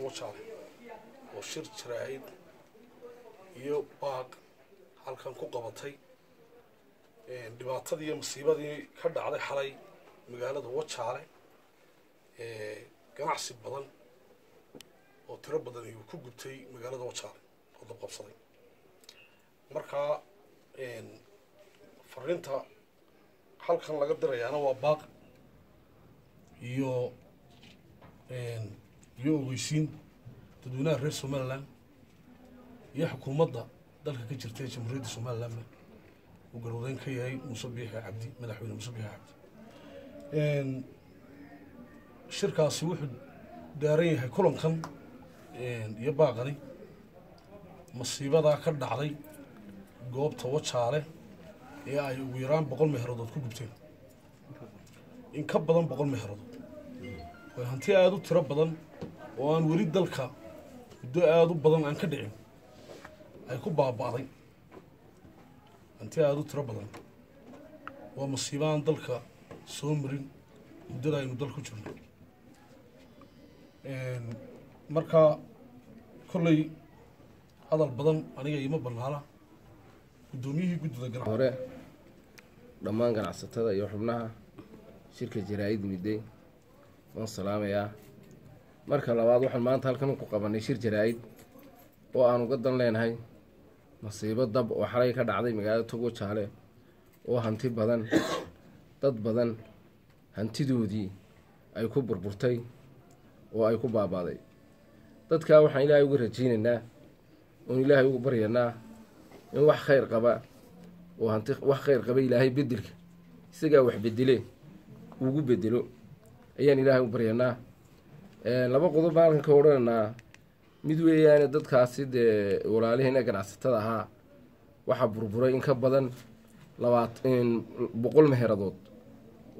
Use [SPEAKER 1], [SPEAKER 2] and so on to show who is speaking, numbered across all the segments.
[SPEAKER 1] Wajaale oo shir jiraahid iyo baaq halkan ku qabatay dhibaatadii iyo musiibadii ka dhacday xalay magaalada Wajaale ganacsi badan oo tiro badan ay ku gubtay magaalada Wajaale oo dab qabsaday marka fariinta halkan laga dirayaana waa baaq iyo ogeysiin dadweynaha reer Somaliland iyo xukuumadda dalka ka jirta jamhuuriyadda Somaliland uu garwadeyn ka yahay Muuse Biixi Cabdi madaxweyne Muuse Biixi Cabdi shirkaasi wuxuu daaran yahay kulankan iyo baaqani masiibada ka dhacday goobta Wajaale ee ay ugu yaraan 100 meherood ku gubteen in ka badan 100 meherood oo hanti aad u tiro badan oo aan weli dalka muddo aad u badan aan ka dhicin ay ku baaba'day hanti aad u tiro badan waa masiibaan dalka soo marin muddada aynu dalku jirno marka kolley hadal badan aniga ima banaana gudoomiyihii guddida ganacsiga
[SPEAKER 2] hore dhammaan ganacsatada iyo xubnaha shirka jaraa'id miday waan salaamayaa marka labaad waxaan maanta halkan ku qabanay shir jaraa'id oo aan uga dan leenahay masiibo dab oo xalay ka dhacday magaalada Wajaale oo hanti badan dad badan hantidoodii ay ku burburtay oo ay ku baabaaday dadka waxaan Ilaahay uga rajaynaynaa oo Ilaahay uga baryaynaa in wax khayr qaba oo hanti wax khayr qaba Ilaahay bedelka isaga wax bedele ugu bedelo ayaan Ilaahay u baryaynaa laba qodob baan ka oranaa mid weeyaan dadkaasi walaalihiina ganacsatada ahaa waxa burburay in ka badan 100 meherood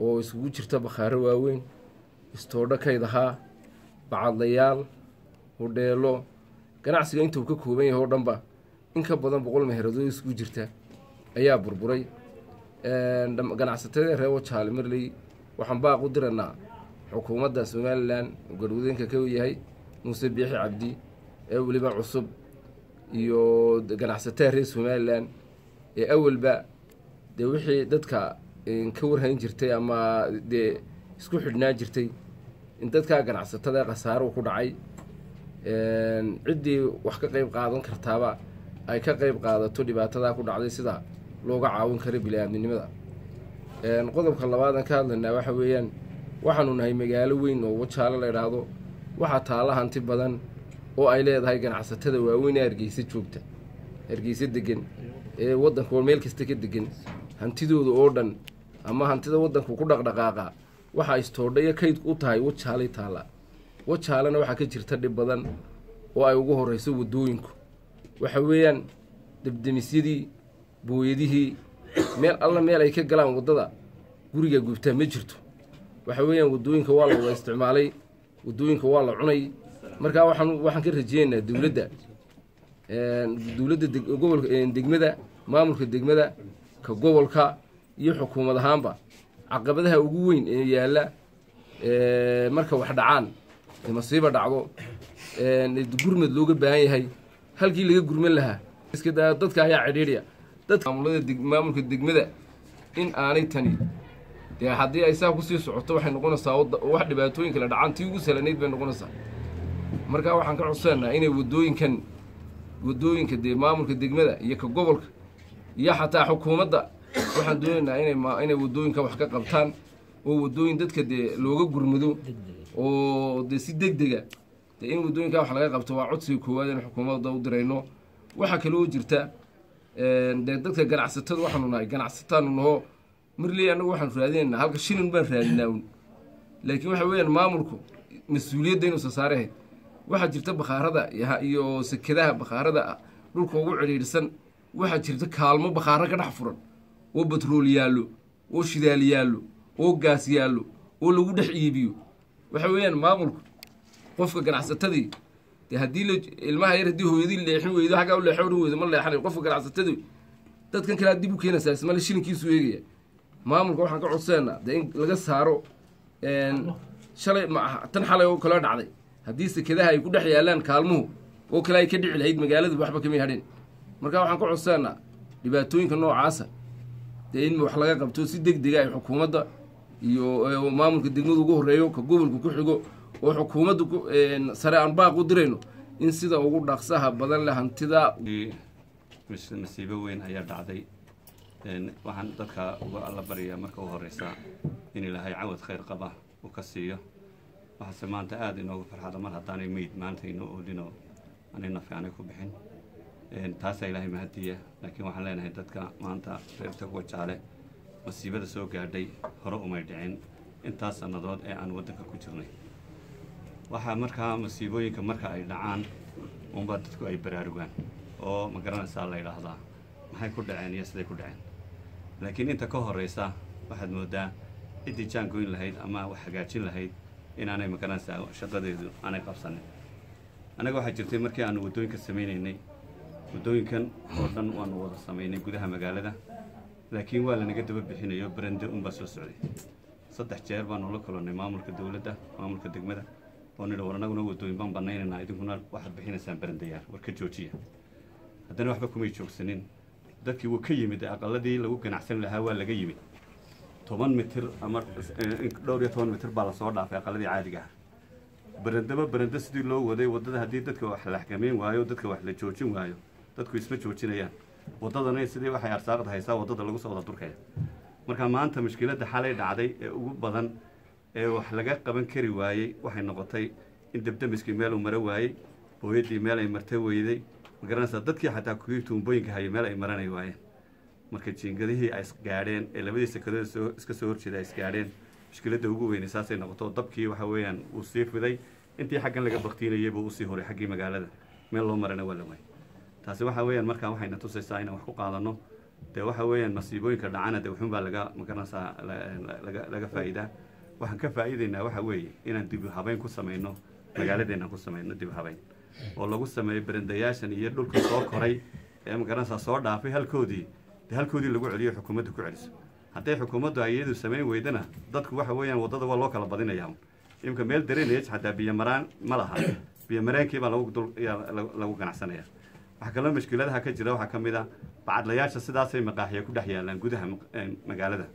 [SPEAKER 2] oo isugu jirta bakhaaro waaweyn istoodho kaydaha bacadlayaal hodheelo ganacsiga intuu ka kooban yahay oo dhanba in ka badan 100 meherood oo isugu jirta ayaa burburay ganacsatada reer Wajaale marley waxaan baaq u diranaa xukuumadda Somaliland garwadeynka ka yahay Muuse Biixi Cabdi ee waliba cusub iyo ganacsatada reer Somaliland ee awalba wixii dadka ka warhayn jirtay ama isku xidhnaa jirtay in dadka ganacsatada qasaaro ku dhacay cidii wax ka qayb qaadan kartaaba ay ka qayb qaadato dhibaatada ku dhacday sida looga caawin karo bini'aadanimada qodobka labaad aan ka hadlaynaa waxa weeyaan waxaanu nahay magaalo weyn oo Wajaale la yiraahdo waxa taala hanti badan oo ay leedahay ganacsatada waaweyn ee Hargeysa joogta Hargeysa degan ee wadanka meel kasta ka degan hantidooda oo dhan ama hantida wadanku ku dhaqdhaqaaqa waxa istoodhay kayd u tahay Wajaale taala Wajaalena waxa ka jirta dhib badan oo ay ugu horeyso wadooyinku waxa weeyaan dibdimisyadii booyadihii meel ay ka galaan wadada guriga gubta ma jirto waxa weeyaan wadooyinka waa la isticmaalay wadooyinka waa la cunay marka waxaan ka rajeynaynaa dawladda gobolka degmada maamulka degmada ka gobolka iyo xukuumad ahaanba caqabadaha ugu weyn ee yaala marka wax dhacaan masiibo dhacdo gurmad looga baahan yahay halkii laga gurman lahaa iska dadka ayaa cidhiidhiya dadka maamulka degmada in aanay tani haddii ay saa ku sii socoto waxay noqonaysaa wax dhibaatooyin kala dhacaan tii ugu salanayd bay noqonaysaa marka waxaan ka codsanaynaa inay wadooyinka maamulka degmada iyo ka gobolka iyo xataa xukuumadda waxaan doonaynaa inay wadooyinka wax ka qabtaan oo wadooyin dadka looga gurmado oo si degdega in wadooyinka wax laga qabto waa codsiga koowaad in xukuumadda u dirayno waxa kale oo jirta dadka ganacsatada waxaanu nahay ganacsataanu naho marley anagu waxaan raadinaynaa halka shilin baan raadinaa laakiin waxa weeyaan maamulku mas'uuliyadda inuu soo saaray waxa jirta bakhaarada iyo sakadaha bakhaarada dhulka ugu ciriirsan waxa jirta kaalmo bakhaara ka dhex furan oo batrool yaalo oo shidaal yaalo oo gaas yaalo oo lagu dhex iibiyo waxa weeyaan maamulku qofka ganacsatadii haddii ilmaha yar haddii hooyadii leexin weydo xagga u leexin weydo ma leexanayo qofka ganacsatadii dadkan kale dib u keenaysaa isma shilinkiisu eegaya maamulka waxaan ka codsanaynaa in laga saaro shalay tan xalay oo kala dhacday haddii sekadaha ay ku dhex yaalaan kaalmuhu oo kale ay ka dhici lahayd magaaladu waxba kamay hadhin marka waxaan ka codsanaa dhibaatooyinka noocaasa dee in wax laga qabto si degdega ay xukuumadda iyo maamulka degmadu ugu horreeyo ka gobolku ku xigo oo xukuumaddu sare aan baaq u dirayno in sida ugu dhaqsaha badan leh hantida
[SPEAKER 3] masiibo weyn ayaa dhacday waxaan dadka uga alla baryaa marka u horeysa in ilaahay cawad khayr qaba uu ka siiyo waxaase maanta aada inoogu farxada mar haddaanay meyd maanta inoo oodino anay nafi aanay ku bixin taasaa ilaahay mahadiya laakiin waxaan leenahay dadka maanta reer Togwa Jaale masiibada soo gaadhay hore umay dhicin intaas sannadood ee aan waddanka ku jirnay waxaa markaa masiibooyinka marka ay dhacaan unbaa dadku ay baraarugaan oo ma garanaysaa la yidhaahdaa maxay ku dhaceen iyo siday ku dhaceen laakiin inta ka horeysa waxaad moodaa ciddii jaangoyn lahayd ama wax hagaajin lahayd inaanay ma garanaysaa shaqadeedu aanay qabsanin anaga waxaa jirtay markii aanu waddooyinka samaynaynay waddooyinkan oo dhan waanu wada samaynay gudaha magaalada laakiin waa lanaga daba bixinayo barande unbaa soo socday 3 jeer baanu la kulannay maamulka dowladda maamulka degmada oo nidhi war anaguna waddooyin baan banaynaynaa idinkuna waxaad bixinaysaan barandayaal war ka joojiya haddana waxba kumay joogsanin dadkii wuu ka yimid aqaladii lagu ganacsan lahaa waa laga yimid 10 mitir ama dhowr iyo 10 mitir baa lasoo dhaafay aqaladii caadiga ah baranda sidii loo waday waddada haddii dadka wax la xakameyn waayo dadka wax la joojin waayo dadku isma joojinayaan waddadana sidii waxay arsaaqda haysaa waddada lagu soo wada durkaya marka maanta mushkiladda xalay dhacday ee ugu badan ee wax laga qaban kari waayey waxay noqotay in debdemiskii meel uu mara waayey hooyadii meel ay martay weyday ma garanaysaa dadkii xataa kuwii tuumbooyinka hayay meel ay maranay waayeen marka jiingadihii ay isgaadheen ee labadii sekadooda iska soo horjeeda ay isgaadheen mushkiladda ugu weynay saasay noqoto dabkii waxa weeyaan uu sii fiday intii xaggan laga baktiinayay buu usii horay xaggii magaalada meel loo marana waa la waayay taasi waxa weeyaan markaa waxayna tusaysaa inaan wax ku qaadano dee waxa weeyaan masiibooyinka dhacana dee wuxuunbaa laga ma garanaysaa laga faa'iidaa waxaan ka faa'iidaynaa waxa weeye inaan dib u habeyn ku samayno magaaladeenaan ku samayno dib u habeyn oo lagu sameeyo barandayaashan iyo dhulka soo koray ee ma garanaysaa soo dhaafay halkoodii lagu celiyo xukuumadda ku celiso hadday xukuumaddu ay iyadu samayn weydana dadku waxa weeyaan waddada waa loo kala badinayaa imka meel drainage xataa biyo maraan ma laha biyo mareenkii baa lagu ganacsanaya waxa kaloo mushkiladaha ka jira waxaa ka mid ah bacadlayaasha sidaasay maqaaxiya ku dhex yaalaan gudaha magaalada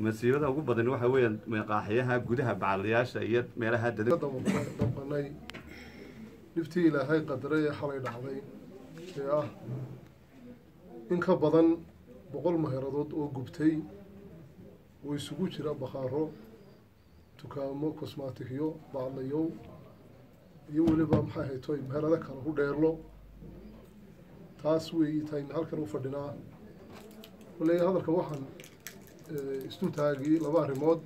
[SPEAKER 3] masiibada ugu badan waxa weeyaan maqaaxiyaha gudaha bacadlayaasha iyo meelaha
[SPEAKER 4] dadbanay dhibtii ilaahay qadaray ee xalay dhacday ee ah in ka badan 100 maharadood oo gubtay oo isugu jira bakhaaro dukaamo cosmetics bacadlayow iyo weliba maxay haytoy meherada kale ku dheerlo taas weey tahay halkan u fadhinaa walaal hadalka waxaan isku taagay 2 arrimood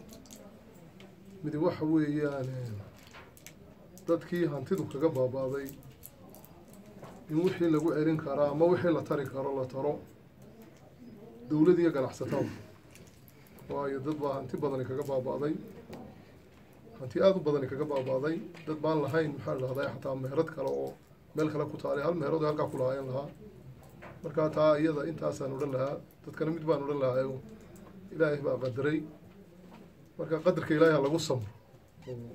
[SPEAKER 4] mid waxa weeyaan dadkii hantidu kaga baabaaday in wixii lagu celin karaa ama wixii la tari karo la taro dawladda iyo ganacsatada waayo dad baa hanti badan kaga baabaaday hanti aad u badan kaga baabaaday dad baan lahayn maxaa la dhahdaa xataa meherad kale oo meel kale ku taalay hal meherad halka ku lahayn lahaa marka taa iyada intaasaan oran lahaa dadkana mid baan oran lahaa ilaahay baa qadaray marka qadarka ilaahay lagu sabro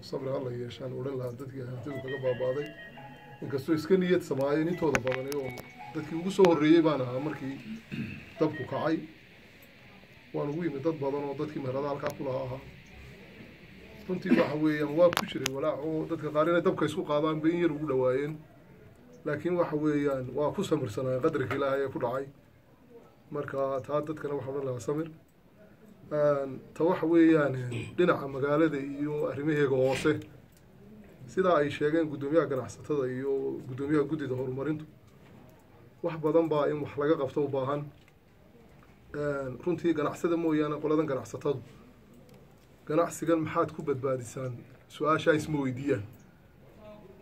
[SPEAKER 4] sabr Allah yeeshaan oran lahaa dadkii hantidu kaga baabaaday inkastoo iska niyad samaayeen intooda badan oo dadkii ugu soo horeeyay baan ahaa markii dabku kacay waan ugu yimid dad badan oo dadkii meherada halka ku lahaa runtii waxa weeyaan waa ku jiray walaac oo dadka qaar inay dabka isku qaadaan bay yar ugu dhawaayeen laakiin waxa weeyaan waa ku samirsanaa qadarka ilaahay ku dhacay marka taa dadkana waxa la samir ta waxa weeyaan dhinaca magaalada iyo arrimaheega hoose sida ay sheegeen gudoomiyaha ganacsatada iyo gudoomiyaha guddida horumarintu wax badan baa in wax laga qabto u baahan runtii ganacsada mooyaane qoladan ganacsatadu ganacsigan maxaad ku badbaadisaan su-aashaa isma weydiiyaan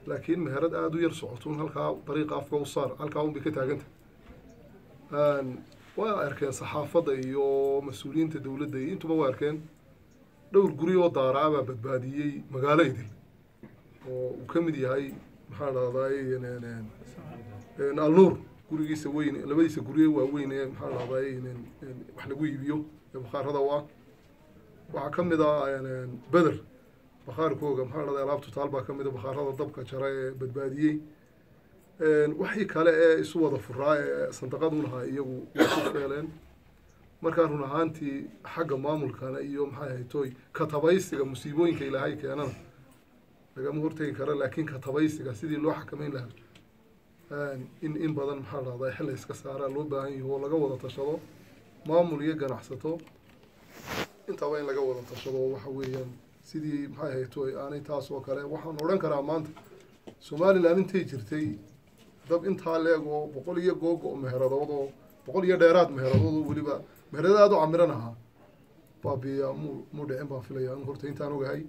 [SPEAKER 4] laakiin meherad aada u yar socotuun halkaa dariiqa afka u saar halkaa un bay ka taaganta waa arkeen saxaafadda iyo mas-uuliyiinta dowladda iyo intuba waa arkeen dhowr guri oo daaraabaa badbaadiyey magaalo idil oo uu ka mid yahay maxaa dhahdaay alnuur gurigiisa weyn labadiisa gurye waaweyn ee maxaa dhahdaay wax lagu iibiyo ee bakhaarada u ah waxaa ka mid ah beder bakhaarkooga maxaa dhahday alaabtu taal baa ka mid a bakhaarada dabka jara ee badbaadiyey wixii kale ee isu wada furaa ee sandaqadunaha iyagu way ku feeleen markaa run ahaantii xagga maamulkana iyo maxay haytoy katabaysiga musiibooyinka ilaahay keenana lagama hortegi kara laakiin katabaysiga sidii loo xakameyn lahaa in badan maxaa dhahdaa xilla iska saaraa loo baahan yaho oo laga wada tashado maamul iyo ganacsato intaba in laga wada tashado waxa weeyaan sidii maxay haytoy aanay taas oo kale waxaan odhan karaa maanta somaliland intay jirtay dab intaa leeg oo 100 iyo googo meheradood oo 100 iyo dheeraad meheradood oo weliba meherada aad u camiran ahaa baabiya mu dhicin baan filayaa in horta intaan ogahay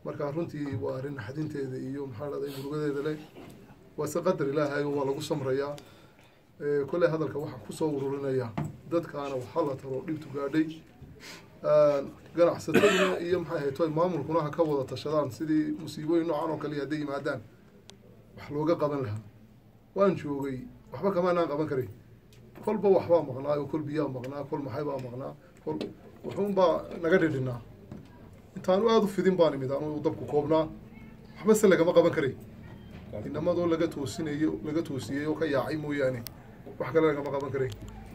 [SPEAKER 4] markaa runtii waa arrin xadinteeda iyo maxaa dhahday murugadeeda leh waa se qadar ilaahay waa lagu samrayaa kolley hadalka waxaan kusoo ururinayaa dadkaana waxaa la taro dhibtu gaadhay ganacsataduna iyo maxay haytoy maamulkuna ha ka wada tashadaan sidii musiibooyin noocan oo kale hadday yimaadaan wax looga qaban lahaa waan joogay waxba kamaanaan qaban karay kolba waxbaa maqnaa oo kol biyaa maqnaa kol maxay baa maqnaa kol wuxuunbaa naga dhidhinaa intaanu aada u fidin baan imid aanu dabku koobnaa waxba se lagama qaban karay inamadoo laga toosiyey oo ka yaacay mooyaane wax kale lagama qaban karay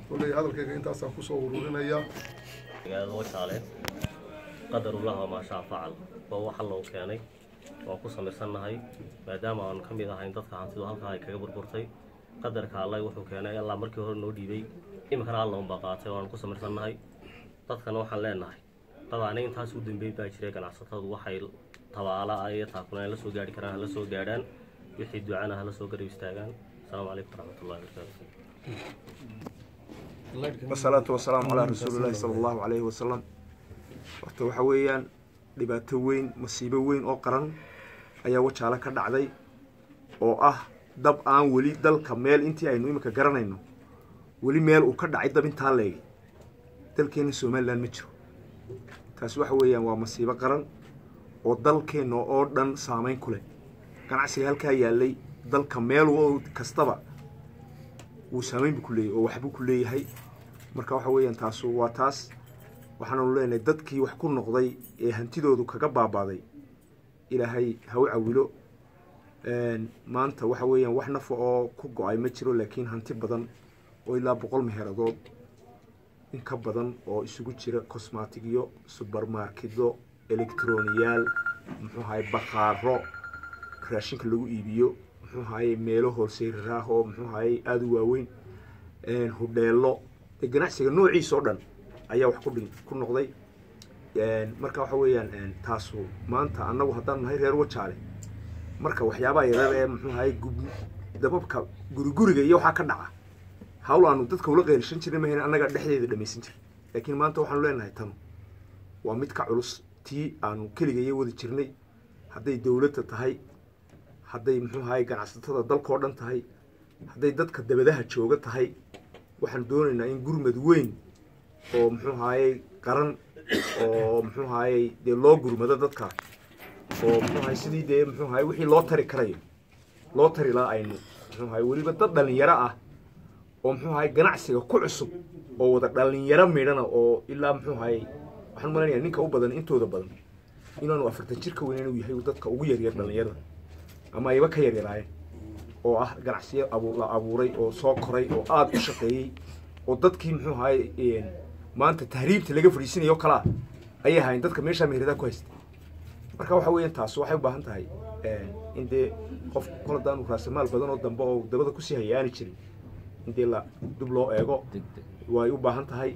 [SPEAKER 4] kolley hadalkayga intaasaan kusoo ururinayaa
[SPEAKER 5] magaalada Wajaale qadarullah ma shaa facal oo waxa loo keenay oo ku sameysanahay maadaama aan ka mid ahayn dadka hantidu halka ay kaga burburtay qadarka Allah wuxuu keenay Allah markii hore noo dhiibay imika Allah un baa qaatay oo aan ku sameysanahay dadkana waxaan leenahay qadaanay intaas u dambeeyay baa jiray ganacsatadu waxay tabaala ay taaqunaan la soo gaari karaan la soo gaadhaan wixii ducana la soo garab istaagaan assalamu alaykum warahmatullahi wabarakatuh
[SPEAKER 6] والصلاة والسلام على رسول الله صلى الله عليه وسلم وقت وحويان dhibaato weyn masiibo weyn oo qaran ayaa Wajaale ka dhacday oo ah dab aan wali dalka meel intii aynu imika garanayno wali meel uu ka dhacay dab inta leey dalkeena Soomaaliland ma jiro taas waxa weeyaan waa masiibo qaran oo dalkeena oo dhan saameyn ku leh ganacsiga halka yaalay dalka meel kastaba uu saameyn ku leeyahay oo waxba ku leeyahay marka waxa weeyaan taas waa taas waxaan u leenahay dadkii wax ku noqday ee hantidoodu kaga baabaaday ilaahay ha u cawilo maanta waxa weeyaan wax naf oo ku go'ay ma jiro laakiin hanti badan oo ilaa 100 meheradood in ka badan oo isugu jira cosmetics supermarketyo electroniyaal muxuu ahay bakhaaro raashinka lagu iibiyo muxuu ahay meelo wholesale ah oo muxuu ahay aad u waaweyn hoteelo ganacsiga noociisa oo dhan ayaa wax ku noqday marka waxa weeyaan taasu maanta anagu haddaan nahay reer Wajaale marka waxyaabaha yaryar ee muxuu ahay dababka guriga iyo waxa ka dhaca hawlaanu dadka ula qeelishan jiray ma anaga dhexdeeda dhamaysan jiray laakiin maanta waxaan leenahay tan waa mid ka culus tii aanu kaliya wada jirnay hadday dawladda tahay hadday muxuu ahay ganacsatada dalka oo dhan tahay hadday dadka dabadaha jooga tahay waxaan doonaynaa in gurmad weyn oo muxuu ahay qaran oo muxuu ahay de loo gurmado dadka oo muxuu ahay sidii de muxuu ahay wixii loo tari karayo loo tari la aynu muxuu ahay waliba dad dhalinyaro ah oo muxuu ahay ganacsiga ku cusub oo wada dhalinyaro meedana oo ilaa muxuu ahay waxaan maleynayaa ninka u badan intooda badan inaanu 40 jirka weyn inuu yahay dadka ugu yaryar dhalinyarada ama ayba ka yaryaraayeen oo ah ganacsiyo abuuray oo soo koray oo aad u shaqeeyay oo dadkii muxuu ahay maanta tahriibta laga fariisinayo kala ay ahayn dadka meesha meherada ku haystay marka waxa weeyaan taas waxay u baahan tahay in de qof qoladaan raasamaal badan oo dambe oo dabada ku sii hayaani jiray in de la dib loo eego way u baahan tahay